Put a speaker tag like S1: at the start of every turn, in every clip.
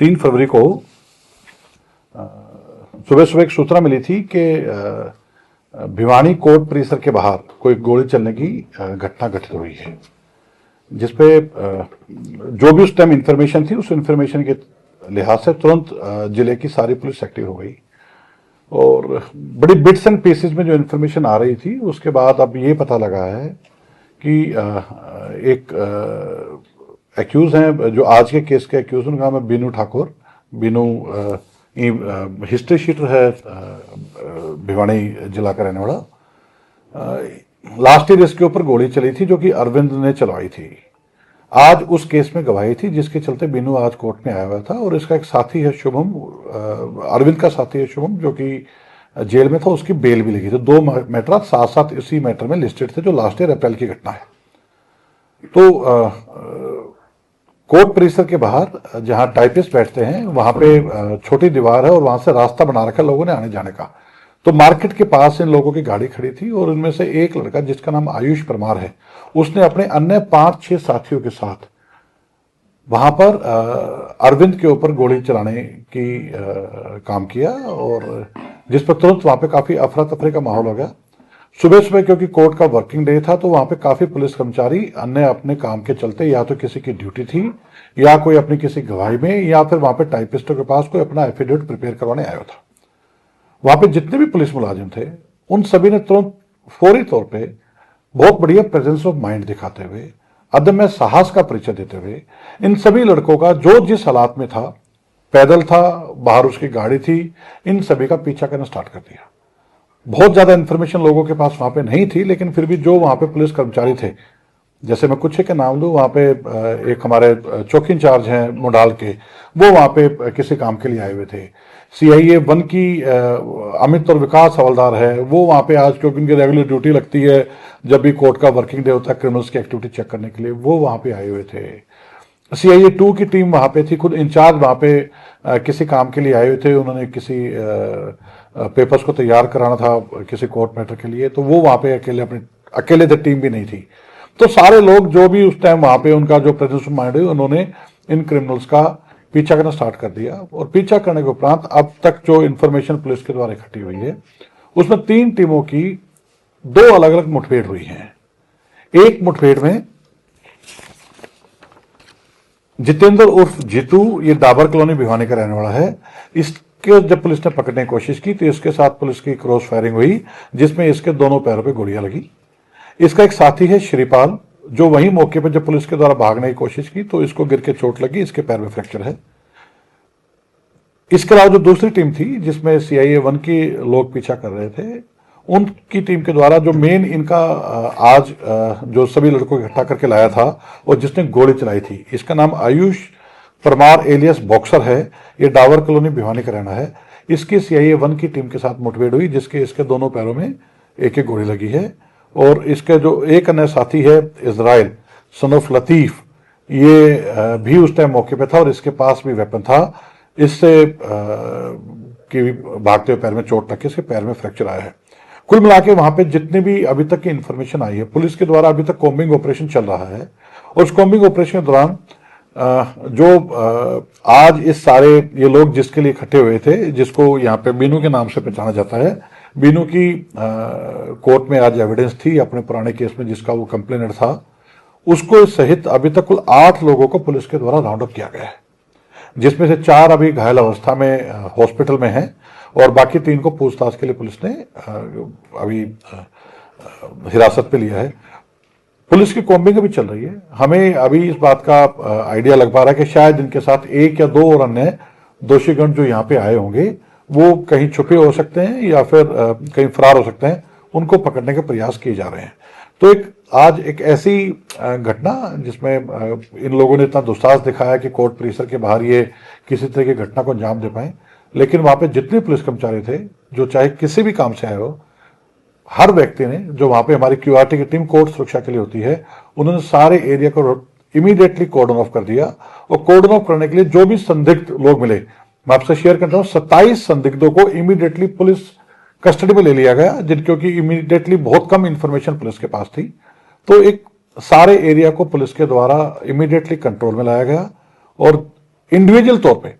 S1: 3 फरवरी को सुबह सुबह एक सूचना मिली थी कि भिवानी कोर्ट परिसर के बाहर कोई गोली चलने की घटना घटित हुई है, जिसपे जो भी उस टाइम इंफॉर्मेशन थी, उस इंफॉर्मेशन के लिहाज से तुरंत जिले की सारी पुलिस एक्टिव हो गई और बड़ी बिट्स एंड पीसेस में जो इंफॉर्मेशन आ रही थी, उसके बाद अब ये पता लगा है कि एक एक्यूज हैं, जो आज के केस के एक्यूज, उनका नाम है बीनू ठाकुर। बीनू हिस्ट्री शीटर है, भिवानी जिला का रहने वाला। लास्ट ईयर इसके ऊपर गोली चली थी जो कि अरविंद ने चलवाई थी। आज उस केस में गवाही थी, जिसके चलते बीनू आज कोर्ट में आया हुआ था और इसका एक साथी है शुभम, अरविंद का साथी है शुभम, जो कि जेल में था, उसकी बेल भी लगी। तो 2 मैटर साथ साथ इसी मैटर में लिस्टेड थे, जो लास्ट ईयर अप्रैल की घटना है। तो कोर्ट परिसर के बाहर जहां टाइपिस्ट बैठते हैं, वहां पे छोटी दीवार है और वहां से रास्ता बना रखा लोगों ने आने जाने का। तो मार्केट के पास इन लोगों की गाड़ी खड़ी थी और इनमें से एक लड़का, जिसका नाम आयुष परमार है, उसने अपने अन्य 5-6 साथियों के साथ वहां पर अरविंद के ऊपर गोली चलाने की काम किया और जिस पर तुरंत वहां पे काफी अफरा तफरी का माहौल हो गया। सुबह सुबह क्योंकि कोर्ट का वर्किंग डे था, तो वहां पे काफी पुलिस कर्मचारी अन्य अपने काम के चलते, या तो किसी की ड्यूटी थी या कोई अपनी किसी गवाही में, या फिर वहां पे टाइपिस्टों के पास कोई अपना एफिडेविट प्रिपेयर करवाने आया था। वहां पे जितने भी पुलिस मुलाजिम थे, उन सभी ने तुरंत फौरी तौर पे बहुत बढ़िया प्रेजेंस ऑफ माइंड दिखाते हुए, अदम्य साहस का परिचय देते हुए, इन सभी लड़कों का, जो जिस हालात में था, पैदल था, बाहर उसकी गाड़ी थी, इन सभी का पीछा करना स्टार्ट कर दिया। बहुत ज्यादा इंफॉर्मेशन लोगों के पास वहां पे नहीं थी, लेकिन फिर भी जो वहां पे पुलिस कर्मचारी थे, जैसे मैं कुछ के नाम लूं, वहां पे एक हमारे चौकी इंचार्ज हैं मुंडाल के, वो वहां पे किसी काम के लिए आए हुए थे। CIA 1 की अमित और विकास हवलदार है, वो वहां पे आज, क्योंकि उनकी रेगुलर ड्यूटी लगती है जब भी कोर्ट का वर्किंग डे होता है क्रिमिनल्स की एक्टिविटी चेक करने के लिए, वो वहां पे आए हुए थे। CIA 2 की टीम वहां पे थी, खुद इंचार्ज वहां पे किसी काम के लिए आए हुए थे, उन्होंने किसी पेपर्स को तैयार कराना था किसी कोर्ट मैटर के लिए, तो वो वहां पे अकेले थे, टीम भी नहीं थी। तो सारे लोग जो भी उस टाइम वहां पे उनका जो प्रेजेंस ऑफ माइंड है, उन्होंने इन क्रिमिनल्स का पीछा करना स्टार्ट कर दिया और पीछा करने के उपरांत अब तक जो इंफॉर्मेशन पुलिस के द्वारा इकट्ठी हुई है, उसमें 3 टीमों की 2 अलग अलग मुठभेड़ हुई है। एक मुठभेड़ में जितेंद्र उर्फ जीतू, ये डाबर कॉलोनी भिवानी का रहने वाला है, इसके जब पुलिस ने पकड़ने की कोशिश की तो इसके साथ पुलिस की क्रॉस फायरिंग हुई, जिसमें इसके दोनों पैरों पे गोलियां लगी। इसका एक साथी है श्रीपाल, जो वही मौके पर जब पुलिस के द्वारा भागने की कोशिश की तो इसको गिर के चोट लगी, इसके पैर में फ्रैक्चर है। इसके अलावा जो दूसरी टीम थी, जिसमें CIA 1 के लोग पीछा कर रहे थे, उनकी टीम के द्वारा जो मेन इनका आज जो सभी लड़कों को इकट्ठा करके लाया था और जिसने गोली चलाई थी, इसका नाम आयुष परमार एलियस बॉक्सर है। ये डावर कॉलोनी भिवानी का रहना है। इसकी CIA 1 की टीम के साथ मुठभेड़ हुई, जिसके इसके दोनों पैरों में एक एक गोली लगी है और इसके जो एक अन्य साथी है इजराइल सन ऑफ लतीफ, ये भी उस टाइम मौके पे था और इसके पास भी वेपन था। इससे कि भागते हुए पैर में चोट लग के इसके पैर में फ्रैक्चर आया है। कुल मिला के वहां पे जितने भी अभी तक की इंफॉर्मेशन आई है, पुलिस के द्वारा अभी तक कॉम्बिंग ऑपरेशन चल रहा है और उस कॉम्बिंग ऑपरेशन के दौरान जो आज इस सारे ये लोग जिसके लिए इकट्ठे हुए थे, जिसको यहाँ पे बीनू के नाम से पहचाना जाता है, बीनू की कोर्ट में आज एविडेंस थी अपने पुराने केस में जिसका वो कंप्लेनेंट था, उसको सहित अभी तक कुल 8 लोगों को पुलिस के द्वारा राउंड अप किया गया है, जिसमें से 4 अभी घायल अवस्था में हॉस्पिटल में हैं और बाकी 3 को पूछताछ के लिए पुलिस ने अभी हिरासत पे लिया है। पुलिस की कॉम्बिंग अभी चल रही है। हमें अभी इस बात का आइडिया लग पा रहा है कि शायद इनके साथ 1 या 2 और अन्य दोषीगण जो यहाँ पे आए होंगे, वो कहीं छुपे हो सकते हैं या फिर कहीं फरार हो सकते हैं, उनको पकड़ने के प्रयास किए जा रहे हैं। तो आज एक ऐसी घटना जिसमें इन लोगों ने इतना दुस्साहस दिखाया कि कोर्ट परिसर के बाहर ये किसी तरह की घटना को अंजाम दे पाए, लेकिन वहां पे जितने पुलिस कर्मचारी थे, जो चाहे किसी भी काम से आए हो, हर व्यक्ति ने, जो वहां पे हमारी QRT की टीम कोर्ट सुरक्षा के लिए होती है, उन्होंने सारे एरिया को इमीडिएटली कॉर्डन ऑफ कर दिया और कॉर्डन ऑफ करने के लिए जो भी संदिग्ध लोग मिले, मैं आपसे शेयर करता हूं, 27 संदिग्धों को इमीडिएटली पुलिस कस्टडी में ले लिया गया, क्योंकि इमीडिएटली बहुत कम इंफॉर्मेशन पुलिस के पास थी। तो एक सारे एरिया को पुलिस के द्वारा इमीडिएटली कंट्रोल में लाया गया और इंडिविजुअल तौर पे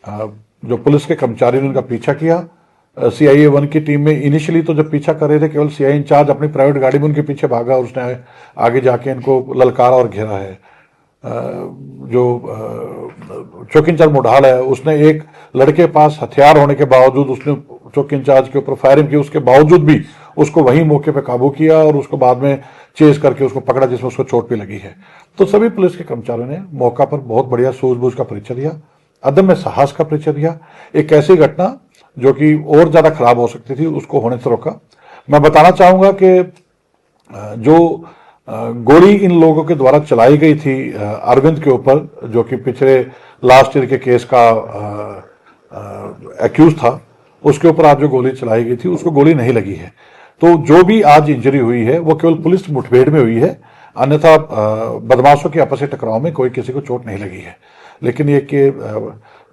S1: जो पुलिस के कर्मचारियों ने उनका पीछा किया। CIA 1 की टीम में इनिशियली तो जब पीछा कर रहे थे केवल CI इंचार्ज अपनी प्राइवेट गाड़ी में उनके पीछे भागा और उसने आगे जाके इनको ललकारा और घेरा है। जो चौकी इंचार्ज मोढाल है उसने एक लड़के के पास हथियार होने के बावजूद उसने चौकी इंचार्ज के ऊपर फायरिंग की, उसके बावजूद भी उसको वहीं मौके पे काबू किया और उसको बाद में चेज करके उसको पकड़ा जिसमें उसको चोट भी लगी है। तो सभी पुलिस के कर्मचारियों ने मौका पर बहुत बढ़िया सूझबूझ का परिचय दिया, अदम्य साहस का परिचय दिया। एक ऐसी घटना जो कि और ज्यादा खराब हो सकती थी उसको होने से रोका। मैं बताना चाहूंगा कि जो गोली इन लोगों के द्वारा चलाई गई थी अरविंद के ऊपर, जो कि पिछले लास्ट ईयर के केस का एक्यूज था, उसके ऊपर आज जो गोली चलाई गई थी उसको गोली नहीं लगी है। तो जो भी आज इंजरी हुई है वो केवल पुलिस मुठभेड़ में हुई है, अन्यथा बदमाशों के आपसी टकराव में कोई किसी को चोट नहीं लगी है। लेकिन ये कि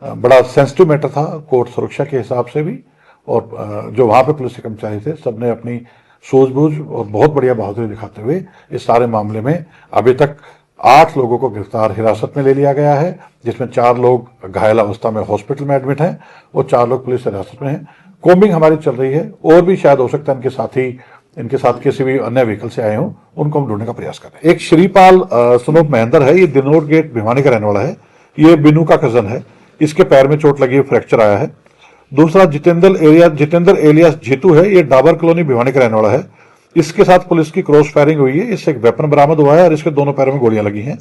S1: बड़ा सेंसिटिव मैटर था कोर्ट सुरक्षा के हिसाब से भी, और जो वहां पे पुलिस के कर्मचारी थे सबने अपनी सूझबूझ और बहुत बढ़िया बहादुरी दिखाते हुए इस सारे मामले में अभी तक 8 लोगों को गिरफ्तार हिरासत में ले लिया गया है, जिसमें 4 लोग घायल अवस्था में हॉस्पिटल में एडमिट हैं और 4 लोग पुलिस हिरासत में हैं। कॉम्बिंग हमारी चल रही है, और भी शायद हो सकता है इनके साथ किसी भी अन्य व्हीकल से आए हों, उनको हम ढूंढने का प्रयास कर रहे हैं। एक श्रीपाल सुनोप महेंद्र है, ये दिनोर गेट भिवानी का रहने वाला है, ये बिनू का कजन है, इसके पैर में चोट लगी है, फ्रैक्चर आया है। दूसरा जितेंद्र एलियास जीतू है, ये डाबर कॉलोनी भिवानी का रहने वाला है, इसके साथ पुलिस की क्रॉस फायरिंग हुई है, इससे एक वेपन बरामद हुआ है और इसके दोनों पैरों में गोलियां लगी हैं।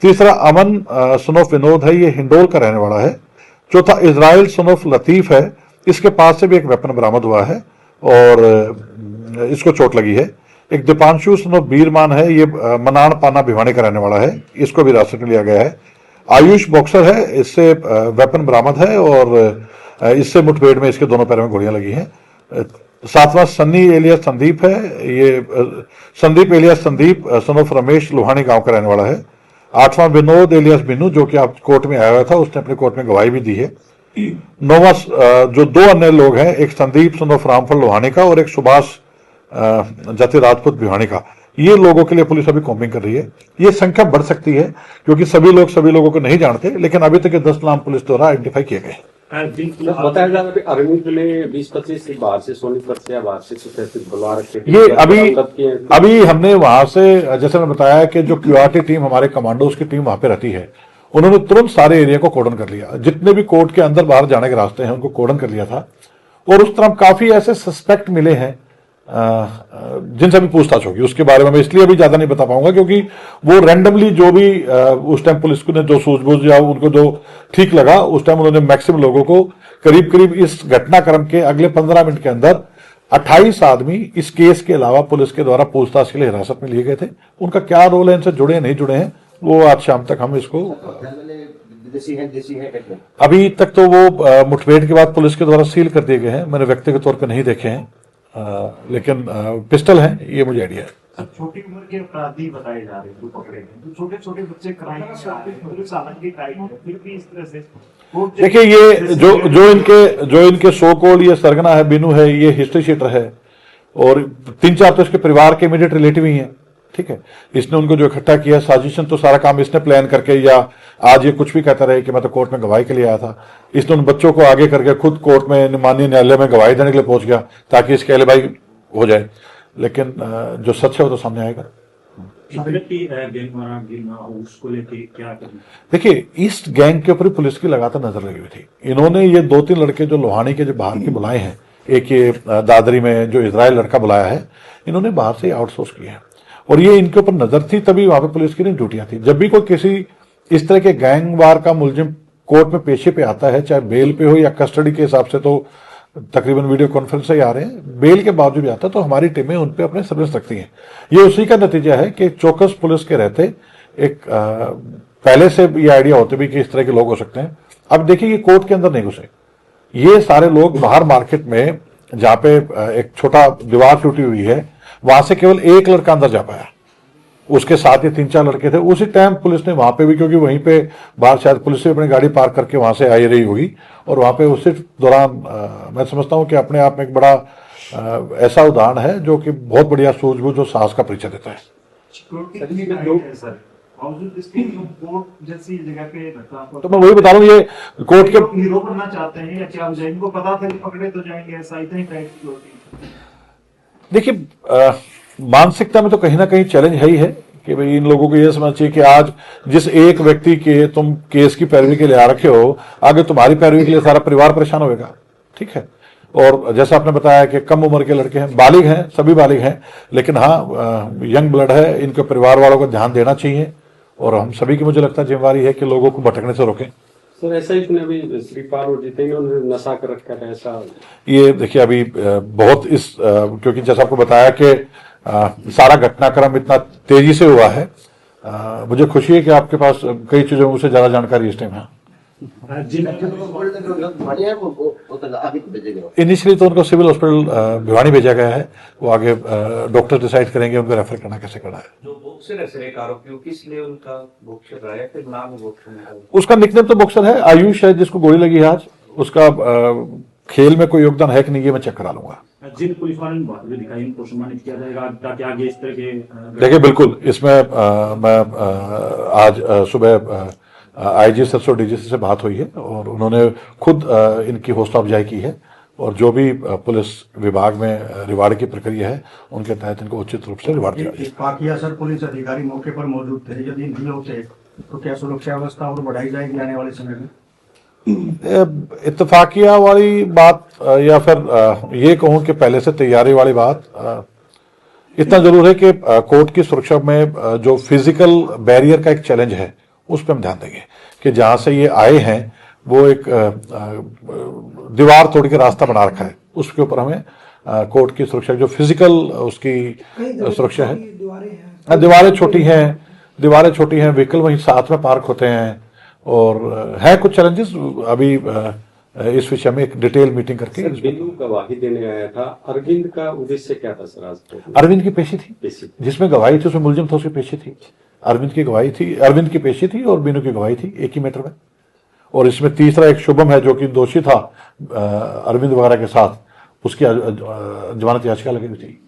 S1: तीसरा अमन सनोफ विनोद है, ये हिंडोल का रहने वाला है। चौथा इजराइल सनोफ लतीफ है, इसके पास से भी एक वेपन बरामद हुआ है और इसको चोट लगी है। एक दीपांशु सनोफ बीरमान है, ये मनान पाना भिवानी का रहने वाला है, इसको भी हिरासत में लिया गया है। आयुष बॉक्सर है, इससे वेपन बरामद है और इससे मुठभेड़ में इसके दोनों पैरों में गोलियां लगी हैं। 7वां सन्नी एलियास संदीप है, ये Sandeep alias Sandeep son of Ramesh Lohani गांव का रहने वाला है। 8वां विनोद एलियास बिनू, जो कि आप कोर्ट में आया हुआ था, उसने अपने कोर्ट में गवाही भी दी है। 9वां जो 2 अन्य लोग हैं, एक संदीप सन ऑफ रामफल लोहानी का और एक सुभाष जाति राजपूत भिवानी का, ये लोगों के लिए पुलिस अभी कॉम्बिंग कर रही है। ये संख्या बढ़ सकती है क्योंकि सभी लोग सभी लोगों को नहीं जानते, लेकिन अभी तक 10 नाम पुलिस द्वारा आइडेंटिफाई किए गए।
S2: बताया जा रहा है अरविंद ने 20-25 बाहर से सोनीपत से या बाहर से बुलवा रखे।
S1: ये अभी हमने वहां से, जैसे मैं बताया कि जो QRT टीम हमारे कमांडोज की टीम वहां पे रहती है, उन्होंने तुरंत सारे एरिया को कोर्डन कर लिया, जितने भी कोर्ट के अंदर बाहर जाने के रास्ते हैं उनको कोर्डन कर लिया था। और उस तरह काफी ऐसे सस्पेक्ट मिले हैं जिनसे भी पूछताछ होगी, उसके बारे में मैं इसलिए अभी ज्यादा नहीं बता पाऊंगा क्योंकि वो रैंडमली जो भी उस टाइम पुलिस को ने जो सूझबूझ या उनको जो ठीक लगा उस टाइम उन्होंने मैक्सिमम लोगों को करीब करीब इस घटनाक्रम के अगले 15 मिनट के अंदर 28 आदमी इस केस के अलावा पुलिस के द्वारा पूछताछ के लिए हिरासत में लिए गए थे। उनका क्या रोल है, इनसे जुड़े नहीं जुड़े हैं, वो आज शाम तक हम इसको अभी तक तो वो मुठभेड़ के बाद पुलिस के द्वारा सील कर दिए गए हैं, मैंने व्यक्तिगत तौर पर नहीं देखे हैं, लेकिन पिस्टल है ये मुझे आइडिया है।
S3: छोटी उम्र के अपराधी बताए जा रहे हैं जो पकड़े गए, तो छोटे छोटे बच्चे क्राइम फिर भी इस तरह से।
S1: देखिए ये जो इनके सो कॉल्ड ये सरगना है, बिनू है, ये हिस्ट्री शीटर है और 3-4 तो इसके परिवार के इमीडिएट रिलेटिव ही हैं, ठीक है। इसने उनको जो इकट्ठा किया, साजिशन तो सारा काम इसने प्लान करके, या आज ये कुछ भी कहता रहे कि मैं तो कोर्ट में गवाही के लिए आया था, इसने उन बच्चों को आगे करके खुद कोर्ट में माननीय न्यायालय में गवाही देने के लिए पहुंच गया ताकि इसके अलिबाई हो जाए। लेकिन जो सच है वो तो सामने आएगा। देखिए इस गैंग के ऊपर पुलिस की लगातार नजर लगी हुई थी। इन्होंने ये 2-3 लड़के जो लोहानी के जो बाहर के बुलाए हैं, एक ये दादरी में जो इजराइल लड़का बुलाया है, इन्होंने बाहर से आउटसोर्स किया है और ये इनके ऊपर नजर थी, तभी वहां पे पुलिस की नहीं ड्यूटियां थी। जब भी कोई किसी इस तरह के गैंगवार का मुलजिम कोर्ट में पेशे पे आता है, चाहे बेल पे हो या कस्टडी के हिसाब से, तो तकरीबन वीडियो कॉन्फ्रेंस से ही आ रहे हैं, बेल के बावजूद भी आता है, तो हमारी टीमें उन पे अपने सर्विस रखती हैं। ये उसी का नतीजा है कि चौकस पुलिस के रहते एक पहले से ये आइडिया होते भी कि इस तरह के लोग हो सकते हैं। अब देखिए ये कोर्ट के अंदर नहीं घुसे, ये सारे लोग बाहर मार्केट में, जहां पे एक छोटा दीवार टूटी हुई है, वहां से केवल एक लड़का अंदर जा पाया, उसके साथ ही 3-4 लड़के थे। उसी टाइम पुलिस ने वहां पे भी, क्योंकि वहीं पे बाहर शायद पुलिस से अपनी गाड़ी पार्क करके वहां से आई रही होगी, और वहां पे उसी दौरान मैं समझता हूं कि अपने आप में एक बड़ा ऐसा उदाहरण है जो कि बहुत बढ़िया सूझबूझ और साहस का परिचय देता है।
S3: बावजूद इसके कोर्ट जैसी जगह पे
S1: तो मैं वही बता रहा हूँ, ये कोर्ट के
S3: हीरो बनना चाहते हैं या क्या वजह? इनको पता था कि पकड़े तो जाएंगे, ऐसा इतनी टाइट सिक्योरिटी।
S1: देखिए, मानसिकता में तो कहीं ना कहीं चैलेंज है ही है कि भाई इन लोगों को ये समझना चाहिए कि आज जिस एक व्यक्ति के तुम केस की पैरवी के लिए आ रखे हो, आगे तुम्हारी पैरवी के लिए सारा परिवार परेशान होगा। ठीक है, और जैसा आपने बताया कि कम उम्र के लड़के हैं, बालिग हैं, सभी बालिग हैं, लेकिन हाँ यंग ब्लड है, इनके परिवार वालों को ध्यान देना चाहिए और हम सभी की मुझे लगता है जिम्मेवारी है कि लोगों को भटकने से रोकें।
S2: सर ऐसा इसने अभी श्रीपाल और जितेंद्र उन्होंने नशा कर रखा है ऐसा?
S1: ये देखिए अभी बहुत क्योंकि जैसा आपको बताया कि सारा घटनाक्रम इतना तेजी से हुआ है, मुझे खुशी है कि आपके पास कई चीजों में से ज्यादा जानकारी इस टाइम है। इनिशियली तो उनको सिविल हॉस्पिटल भिवानी भेजा गया है, वो आगे डॉक्टर डिसाइड करेंगे उनको रेफर करना कैसे करना है।
S4: जो बॉक्सर है सर एक आरोपियों किस लिए उनका बॉक्सर रहा है, फिर नाम है बॉक्सर?
S1: उसका निकनेम तो बॉक्सर है, आयुष है जिसको गोली लगी है आज, उसका खेल में कोई योगदान है कि नहीं ये मैं चेक करा लूंगा।
S3: जिन पुलिस वालों ने बात भी दिखाई उनको सम्मानित किया जाएगा ताकि आगे इस तरह के
S1: देखिए बिल्कुल, इसमें मैं आज सुबह आईजी सरसों डीजीसी से बात हुई है और उन्होंने खुद इनकी हौसला अफजाई की है और जो भी पुलिस विभाग में रिवार्ड की प्रक्रिया है उनके तहत इनको उचित रूप से रिवार्ड दिया जाए।
S5: पाकिया सर पुलिस अधिकारी मौके पर मौजूद थे, यदि नहीं होते तो क्या सुरक्षा व्यवस्था और बढ़ाई जाएगी आने वाले समय में?
S1: इत्तफाकिया वाली बात या फिर ये कहूं कि पहले से तैयारी वाली बात, इतना जरूर है कि कोर्ट की सुरक्षा में जो फिजिकल बैरियर का एक चैलेंज है उस पर हम ध्यान देंगे कि जहां से ये आए हैं वो एक दीवार तोड़ के रास्ता बना रखा है, उसके ऊपर हमें कोर्ट की सुरक्षा जो फिजिकल उसकी सुरक्षा है। दीवारें छोटी हैं, व्हीकल वहीं साथ में पार्क होते हैं और है कुछ चैलेंजेस। अभी इस विषय में एक डिटेल मीटिंग करके
S2: सर बिल्लू गवाही देने आया था, अरविंद का उद्देश्य क्या था सर? आज
S1: अरविंद की पेशी थी, जिसमें गवाही थी उसमें मुलजिम था, उसकी पेशी थी। अरविंद की पेशी थी और बीनू की गवाही थी एक ही मैटर में। और इसमें तीसरा एक शुभम है जो कि दोषी था अरविंद वगैरह के साथ, उसकी जमानत याचिका लगी हुई थी।